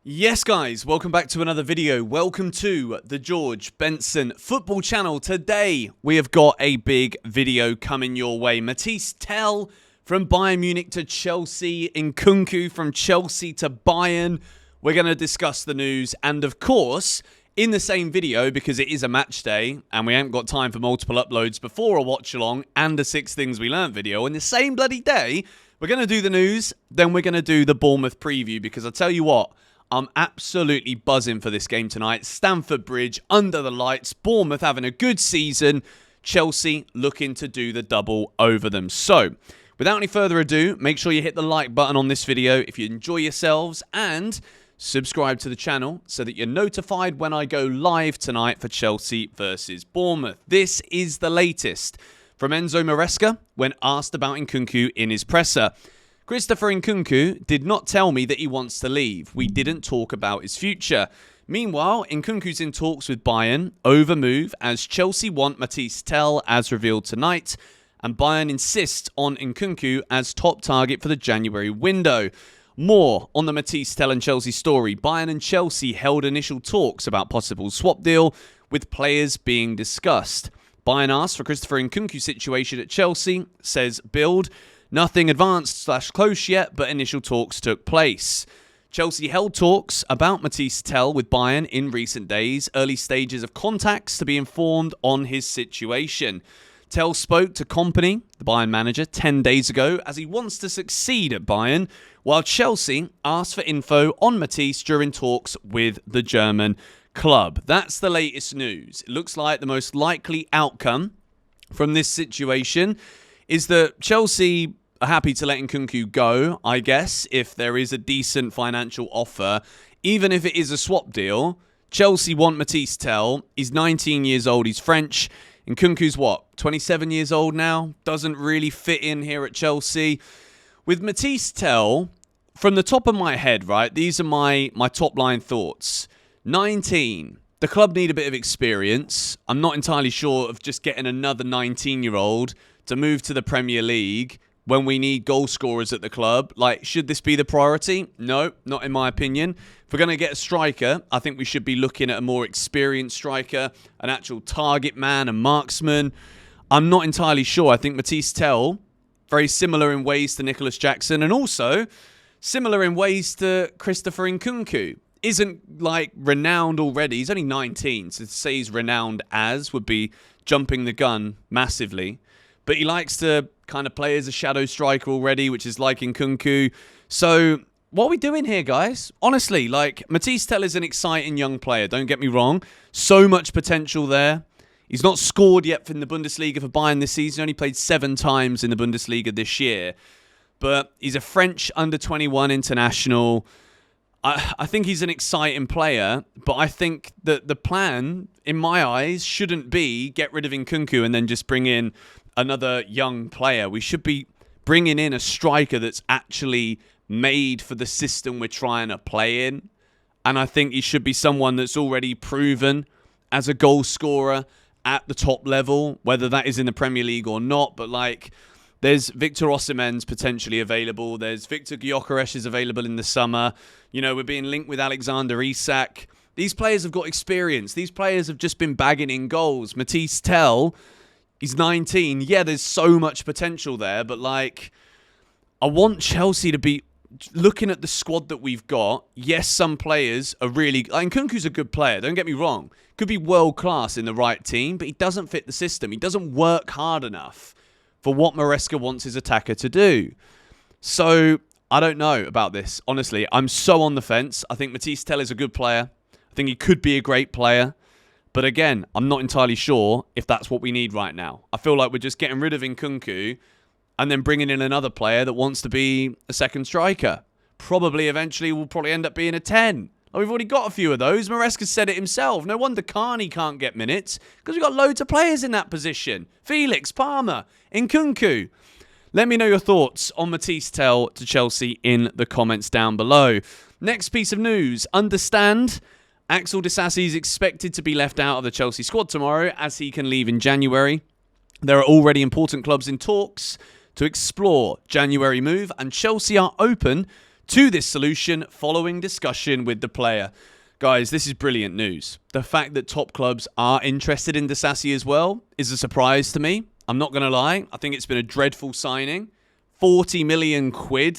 Yes guys, welcome back to another video. Welcome to the George Benson football channel. Today we have got a big video coming your way. Mathys Tel from Bayern Munich to Chelsea, Nkunku from Chelsea to Bayern. We're going to discuss the news and of course, in the same video, because it is a match day and we haven't got time for multiple uploads before a watch along and a 6 things we learned video, in the same bloody day, we're going to do the news, then we're going to do the Bournemouth preview, because I'll tell you what, I'm absolutely buzzing for this game tonight. Stamford Bridge, under the lights, Bournemouth having a good season, Chelsea looking to do the double over them. So, without any further ado, make sure you hit the like button on this video if you enjoy yourselves, and subscribe to the channel so that you're notified when I go live tonight for Chelsea versus Bournemouth. This is the latest from Maresca when asked about Nkunku in his presser. Christopher Nkunku did not tell me that he wants to leave. We didn't talk about his future. Meanwhile, Nkunku's in talks with Bayern over move as Chelsea want Mathys Tel as revealed tonight, and Bayern insist on Nkunku as top target for the January window. More on the Mathys Tel and Chelsea story. Bayern and Chelsea held initial talks about possible swap deal with players being discussed. Bayern asked for Christopher Nkunku's situation at Chelsea, says Bild. Nothing advanced/close yet, but initial talks took place. Chelsea held talks about Mathys Tel with Bayern in recent days, early stages of contacts to be informed on his situation. Tel spoke to Kompany, the Bayern manager, 10 days ago as he wants to succeed at Bayern, while Chelsea asked for info on Mathys during talks with the German club. That's the latest news. It looks like the most likely outcome from this situation is that Chelsea are happy to let Nkunku go, I guess, if there is a decent financial offer. Even if it is a swap deal, Chelsea want Mathys Tel. He's 19 years old, he's French. Nkunku's what, 27 years old now? Doesn't really fit in here at Chelsea. With Mathys Tel, from the top of my head, right, these are my top line thoughts. 19. The club need a bit of experience. I'm not entirely sure of just getting another 19-year-old to move to the Premier League when we need goal scorers at the club. Like, should this be the priority? No, not in my opinion. If we're going to get a striker, I think we should be looking at a more experienced striker, an actual target man, a marksman. I'm not entirely sure. I think Mathys Tel, very similar in ways to Nicholas Jackson, and also similar in ways to Christopher Nkunku. Isn't like renowned already. He's only 19, so to say he's renowned as would be jumping the gun massively. But he likes to kind of play as a shadow striker already, which is like Nkunku. So what are we doing here, guys? Honestly, like, Mathys Tel is an exciting young player, don't get me wrong. So much potential there. He's not scored yet in the Bundesliga for Bayern this season. He only played 7 times in the Bundesliga this year. But he's a French under-21 international. I think he's an exciting player, but I think that the plan, in my eyes, shouldn't be get rid of Nkunku and then just bring in another young player. We should be bringing in a striker that's actually made for the system we're trying to play in. And I think he should be someone that's already proven as a goal scorer at the top level, whether that is in the Premier League or not. But like, there's Victor Osimhen's potentially available. There's Victor Gyökeres is available in the summer. You know, we're being linked with Alexander Isak. These players have got experience. These players have just been bagging in goals. Mathys Tel, he's 19. Yeah, there's so much potential there. But, like, I want Chelsea to be looking at the squad that we've got. Yes, some players are really... Like, Nkunku's a good player, don't get me wrong. Could be world-class in the right team, but he doesn't fit the system. He doesn't work hard enough for what Maresca wants his attacker to do. So, I don't know about this. Honestly, I'm so on the fence. I think Mathys Tel is a good player. I think he could be a great player. But again, I'm not entirely sure if that's what we need right now. I feel like we're just getting rid of Nkunku and then bringing in another player that wants to be a second striker. Probably eventually will probably end up being a 10. Oh, we've already got a few of those. Maresca said it himself. No wonder Carney can't get minutes, because we've got loads of players in that position. Felix, Palmer, Nkunku. Let me know your thoughts on Mathys Tel to Chelsea in the comments down below. Next piece of news. Understand Axel Disasi is expected to be left out of the Chelsea squad tomorrow as he can leave in January. There are already important clubs in talks to explore January move, and Chelsea are open to this solution following discussion with the player. Guys, this is brilliant news. The fact that top clubs are interested in Disasi as well is a surprise to me. I'm not going to lie. I think it's been a dreadful signing. 40 million quid.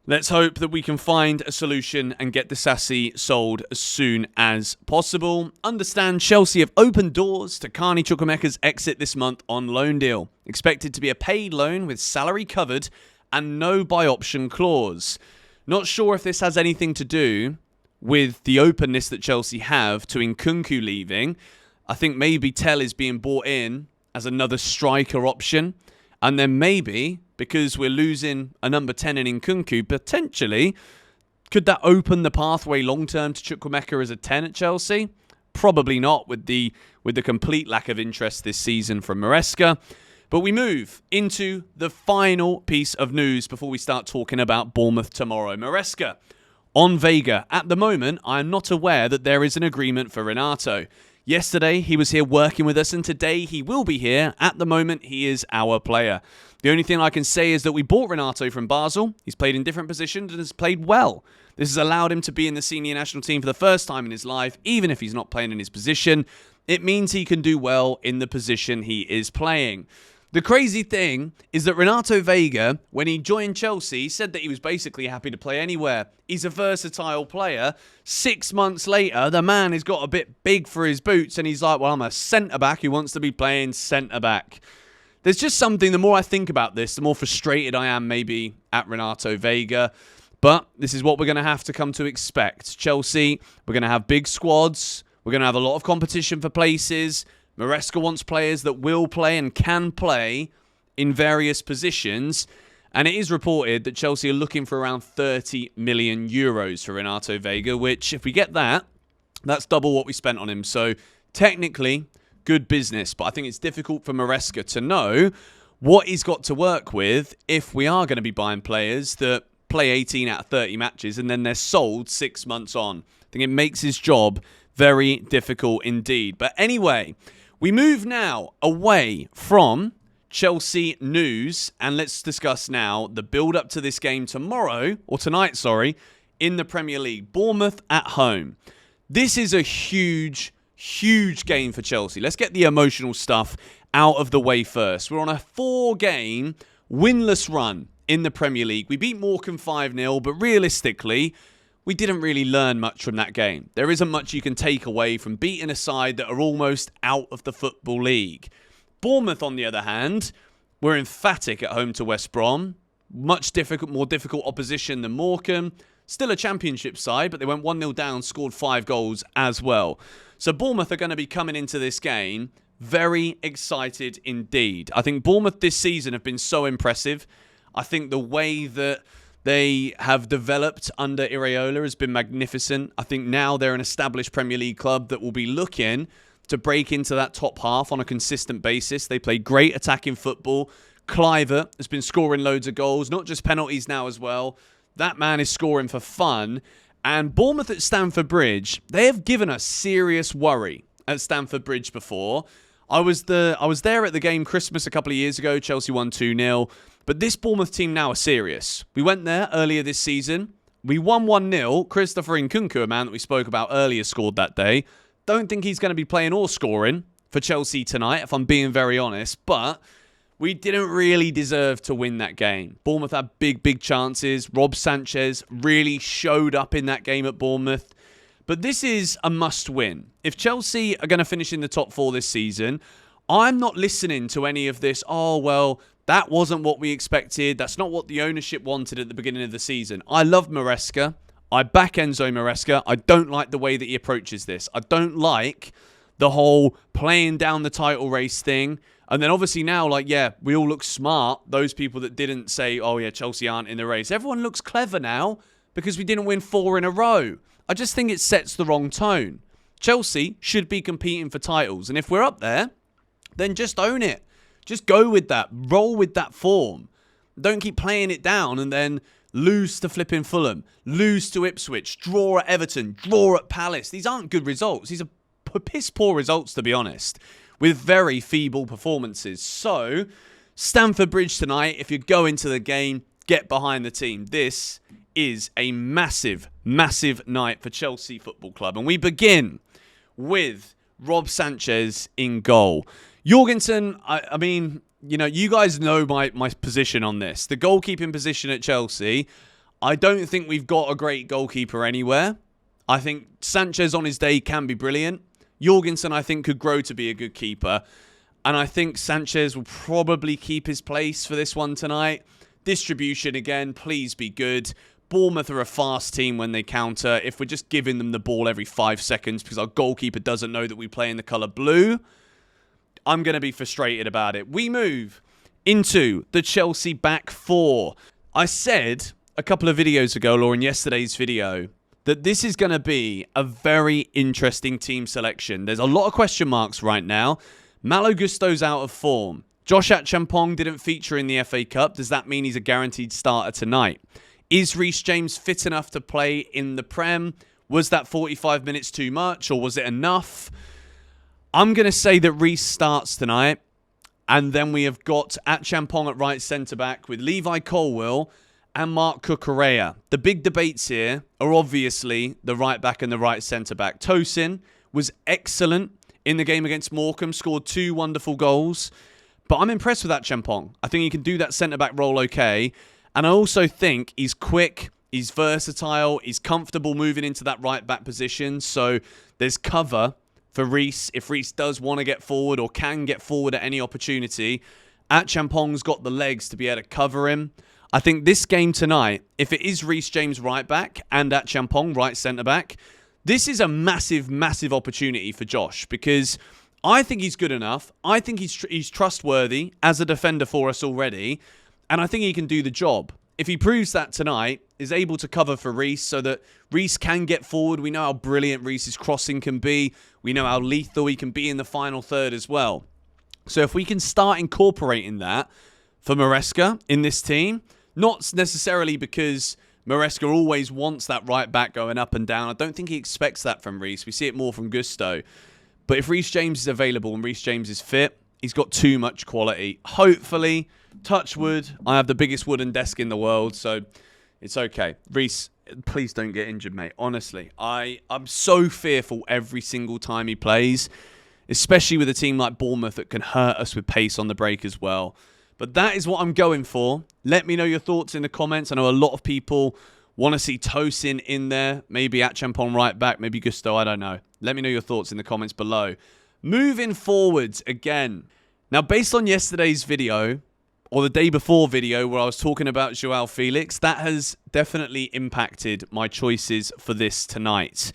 Let's hope that we can find a solution and get Disasi sold as soon as possible. Understand Chelsea have opened doors to Carney Chukwuemeka's exit this month on loan deal. Expected to be a paid loan with salary covered and no buy option clause. Not sure if this has anything to do with the openness that Chelsea have to Nkunku leaving. I think maybe Tel is being bought in as another striker option. And then maybe, because we're losing a number 10 in Nkunku, potentially, could that open the pathway long-term to Chukwuemeka as a 10 at Chelsea? Probably not with the complete lack of interest this season from Maresca. But we move into the final piece of news before we start talking about Bournemouth tomorrow. Maresca on VEGA. At the moment, I'm not aware that there is an agreement for RONATO. Yesterday, he was here working with us, and today he will be here. At the moment, he is our player. The only thing I can say is that we bought RONATO from Basel. He's played in different positions and has played well. This has allowed him to be in the senior national team for the first time in his life, even if he's not playing in his position. It means he can do well in the position he is playing. The crazy thing is that RONATO VEGA, when he joined Chelsea, said that he was basically happy to play anywhere. He's a versatile player. 6 months later, the man has got a bit big for his boots, and he's like, well, I'm a centre-back who wants to be playing centre-back. There's just something, the more I think about this, the more frustrated I am maybe at RONATO VEGA. But this is what we're going to have to come to expect. Chelsea, we're going to have big squads. We're going to have a lot of competition for places. Maresca wants players that will play and can play in various positions. And it is reported that Chelsea are looking for around 30 million euros for RONATO VEGA, which, if we get that, that's double what we spent on him. So, technically, good business. But I think it's difficult for Maresca to know what he's got to work with if we are going to be buying players that play 18 out of 30 matches and then they're sold 6 months on. I think it makes his job very difficult indeed. But anyway, we move now away from Chelsea news, and let's discuss now the build-up to this game tomorrow, or tonight, sorry, in the Premier League. Bournemouth at home. This is a huge, huge game for Chelsea. Let's get the emotional stuff out of the way first. We're on a 4-game winless run in the Premier League. We beat Morecambe 5-0, but realistically, we didn't really learn much from that game. There isn't much you can take away from beating a side that are almost out of the Football League. Bournemouth, on the other hand, were emphatic at home to West Brom. Much more difficult opposition than Morecambe. Still a championship side, but they went 1-0 down, scored 5 goals as well. So Bournemouth are going to be coming into this game very excited indeed. I think Bournemouth this season have been so impressive. I think the way that they have developed under Iraola has been magnificent. I think now they're an established Premier League club that will be looking to break into that top half on a consistent basis. They play great attacking football. Kluivert has been scoring loads of goals, not just penalties now as well. That man is scoring for fun. And Bournemouth at Stamford Bridge, they have given us serious worry at Stamford Bridge before. I was there at the game Christmas a couple of years ago. Chelsea won 2-0. But this Bournemouth team now are serious. We went there earlier this season. We won 1-0. Christopher Nkunku, a man that we spoke about earlier, scored that day. Don't think he's going to be playing or scoring for Chelsea tonight, if I'm being very honest. But we didn't really deserve to win that game. Bournemouth had big, big chances. Rob Sanchez really showed up in that game at Bournemouth. But this is a must-win. If Chelsea are going to finish in the top 4 this season, I'm not listening to any of this, oh, well, that wasn't what we expected. That's not what the ownership wanted at the beginning of the season. I love Maresca. I back Enzo Maresca. I don't like the way that he approaches this. I don't like the whole playing down the title race thing. And then obviously now, like, yeah, we all look smart. Those people that didn't say, oh, yeah, Chelsea aren't in the race. Everyone looks clever now because we didn't win 4 in a row. I just think it sets the wrong tone. Chelsea should be competing for titles. And if we're up there, then just own it. Just go with that. Roll with that form. Don't keep playing it down and then lose to flipping Fulham, lose to Ipswich, draw at Everton, draw at Palace. These aren't good results. These are piss poor results, to be honest, with very feeble performances. So, Stamford Bridge tonight, if you go into the game, get behind the team. This is a massive, massive night for Chelsea Football Club. And we begin with Rob Sanchez in goal. Jorgensen, I mean, you know, you guys know my position on this. The goalkeeping position at Chelsea, I don't think we've got a great goalkeeper anywhere. I think Sanchez on his day can be brilliant. Jorgensen, I think, could grow to be a good keeper. And I think Sanchez will probably keep his place for this one tonight. Distribution, again, please be good. Bournemouth are a fast team when they counter. If we're just giving them the ball every 5 seconds because our goalkeeper doesn't know that we play in the colour blue, I'm going to be frustrated about it. We move into the Chelsea back four. I said a couple of videos ago, or in yesterday's video, that this is going to be a very interesting team selection. There's a lot of question marks right now. Malo Gusto's out of form. Josh Achampong didn't feature in the FA Cup. Does that mean he's a guaranteed starter tonight? Is Reece James fit enough to play in the Prem? Was that 45 minutes too much, or was it enough? I'm going to say that Reece starts tonight. And then we have got Achampong at right centre-back with Levi Colwill and Mark Cucurella. The big debates here are obviously the right-back and the right centre-back. Tosin was excellent in the game against Morecambe, scored 2 wonderful goals. But I'm impressed with Achampong. I think he can do that centre-back role okay. And I also think he's quick, he's versatile, he's comfortable moving into that right-back position. So there's cover for Reece if Reece does want to get forward or can get forward at any opportunity. Achampong's got the legs to be able to cover him. I think this game tonight, if it is Reece James right-back and Achampong right centre-back, this is a massive, massive opportunity for Josh because I think he's good enough. I think he's trustworthy as a defender for us already. And I think he can do the job. If he proves that tonight, is able to cover for Reece so that Reece can get forward. We know how brilliant Reece's crossing can be. We know how lethal he can be in the final third as well. So if we can start incorporating that for Maresca in this team, not necessarily because Maresca always wants that right back going up and down. I don't think he expects that from Reece. We see it more from Gusto. But if Reece James is available and Reece James is fit, he's got too much quality. Hopefully, touch wood, I have the biggest wooden desk in the world, so it's okay. Reece, please don't get injured, mate. Honestly, I'm so fearful every single time he plays, especially with a team like Bournemouth that can hurt us with pace on the break as well. But that is what I'm going for. Let me know your thoughts in the comments. I know a lot of people want to see Tosin in there. Maybe Achampong right back, maybe Gusto, I don't know. Let me know your thoughts in the comments below. Moving forwards again. Now, based on yesterday's video, or the day before video where I was talking about Joao Felix, that has definitely impacted my choices for this tonight.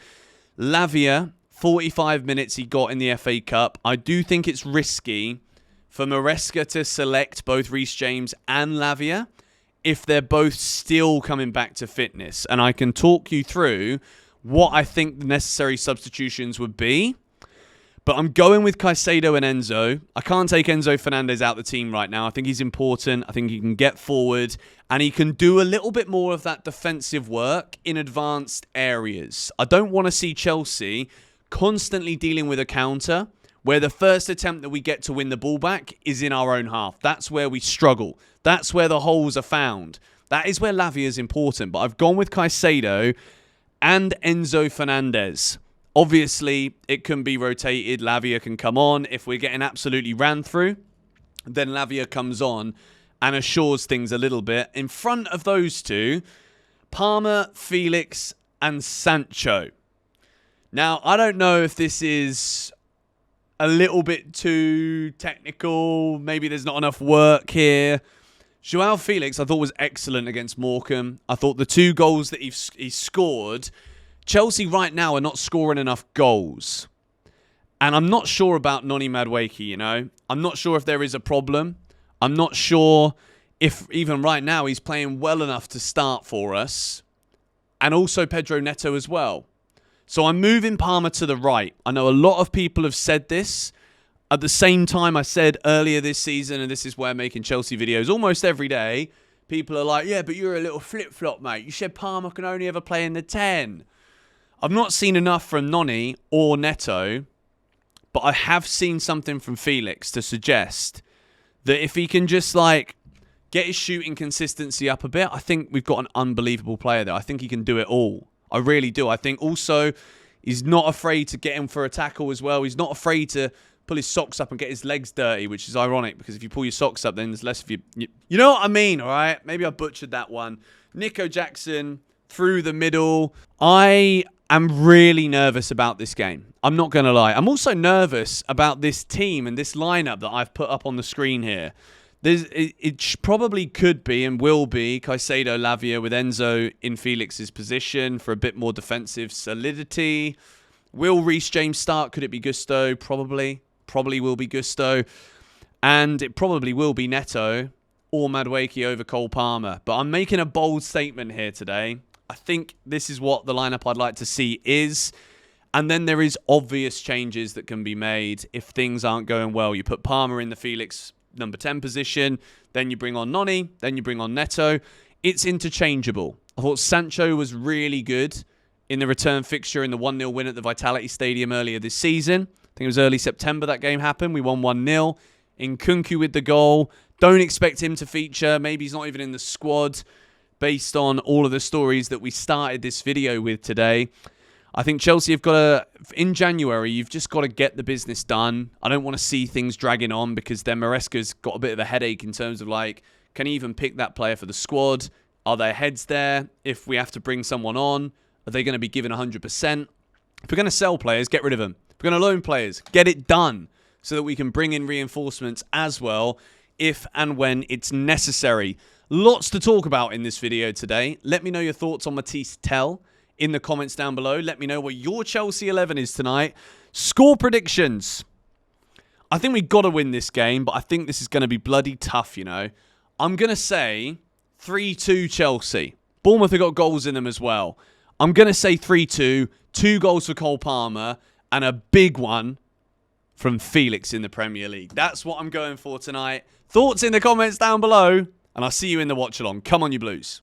Lavia, 45 minutes he got in the FA Cup. I do think it's risky for Maresca to select both Reece James and Lavia if they're both still coming back to fitness. And I can talk you through what I think the necessary substitutions would be. But I'm going with Caicedo and Enzo. I can't take Enzo Fernandez out the team right now. I think he's important. I think he can get forward. And he can do a little bit more of that defensive work in advanced areas. I don't want to see Chelsea constantly dealing with a counter where the first attempt that we get to win the ball back is in our own half. That's where we struggle. That's where the holes are found. That is where Lavia is important. But I've gone with Caicedo and Enzo Fernandez. Obviously, it can be rotated. Lavia can come on. If we're getting absolutely ran through, then Lavia comes on and assures things a little bit. In front of those two, Palmer, Felix, and Sancho. Now, I don't know if this is a little bit too technical. Maybe there's not enough work here. Joao Felix, I thought, was excellent against Morecambe. I thought the 2 goals that he scored, Chelsea right now are not scoring enough goals. And I'm not sure about Noni Madueke, you know. I'm not sure if there is a problem. I'm not sure if even right now he's playing well enough to start for us. And also Pedro Neto as well. So I'm moving Palmer to the right. I know a lot of people have said this. At the same time, I said earlier this season, and this is where I'm making Chelsea videos almost every day, people are like, yeah, but you're a little flip-flop, mate. You said Palmer can only ever play in the 10. I've not seen enough from Noni or Neto, but I have seen something from Felix to suggest that if he can just, like, get his shooting consistency up a bit. I think we've got an unbelievable player there. I think he can do it all. I really do. I think also he's not afraid to get him for a tackle as well. He's not afraid to pull his socks up and get his legs dirty, which is ironic because if you pull your socks up, then there's less of you. You know what I mean, all right? Maybe I butchered that one. Nico Jackson through the middle. I am really nervous about this game. I'm not going to lie. I'm also nervous about this team and this lineup that I've put up on the screen here. It probably could be and will be Caicedo, Lavia with Enzo in Felix's position for a bit more defensive solidity. Will Reece James start? Could it be Gusto? Probably. Probably will be Gusto. And it probably will be Neto or Madueke over Cole Palmer. But I'm making a bold statement here today. I think this is what the lineup I'd like to see is. And then there is obvious changes that can be made if things aren't going well. You put Palmer in the Felix number 10 position, then you bring on Noni, then you bring on Neto. It's interchangeable. I thought Sancho was really good in the return fixture in the 1-0 win at the Vitality Stadium earlier this season. I think it was early September that game happened. We won 1-0. Nkunku with the goal. Don't expect him to feature. Maybe he's not even in the squad based on all of the stories that we started this video with today. I think Chelsea have got to, in January, you've just got to get the business done. I don't want to see things dragging on because then Maresca's got a bit of a headache in terms of like, can he even pick that player for the squad? Are there heads there? If we have to bring someone on, are they going to be given 100%? If we're going to sell players, get rid of them. If we're going to loan players, get it done so that we can bring in reinforcements as well if and when it's necessary. Lots to talk about in this video today. Let me know your thoughts on Mathys Tel in the comments down below. Let me know what your Chelsea 11 is tonight. Score predictions. I think we've got to win this game, but I think this is going to be bloody tough, you know. I'm going to say 3-2 Chelsea. Bournemouth have got goals in them as well. I'm going to say 3-2, 2 goals for Cole Palmer, and a big one from Felix in the Premier League. That's what I'm going for tonight. Thoughts in the comments down below, and I'll see you in the watch-along. Come on, you Blues.